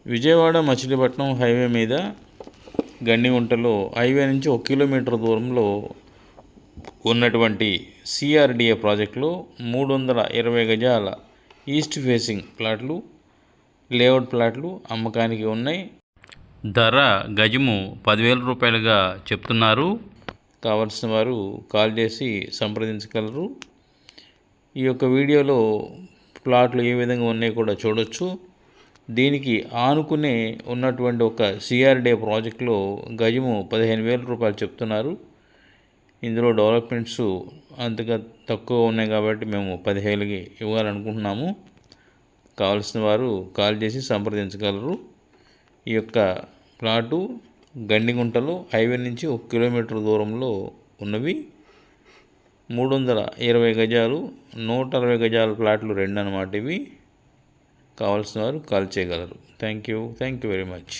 Vijayawada Machilipatnam highway మీద గండిగుంటలో highway నుంచి 1 kilometre దూరంలో ఉన్నటువంటి సిఆర్డిఏ ప్రాజెక్టులో 320 గజాల ఈస్ట్ ఫేసింగ్ ప్లాట్లు, లేఅవుట్ ప్లాట్లు అమ్మకానికి ఉన్నాయి. ధర గజము 10,000 రూపాయలుగా చెప్తున్నారు. కావలసిన వారు కాల్ చేసి సంప్రదించగలరు. ఈ యొక్క వీడియోలో ప్లాట్లు ఏ విధంగా ఉన్నాయో కూడా చూడొచ్చు. దీనికి ఆనుకునే ఉన్నటువంటి ఒక సిఆర్డిఏ ప్రాజెక్టులో గజము 15,000 రూపాయలు చెప్తున్నారు. ఇందులో డెవలప్మెంట్స్ అంతగా తక్కువ ఉన్నాయి కాబట్టి మేము 15,000కి ఇవ్వాలనుకుంటున్నాము. కావలసిన వారు కాల్ చేసి సంప్రదించగలరు. ఈ యొక్క ప్లాటు గండిగుంటలో హైవే నుంచి 1 కిలోమీటర్ దూరంలో ఉన్నవి. 320 గజాలు, 160 గజాల ప్లాట్లు 2 అన్నమాట ఇవి. కావాల్సిన వారు కాల్ చేయగలరు. Thank you very much.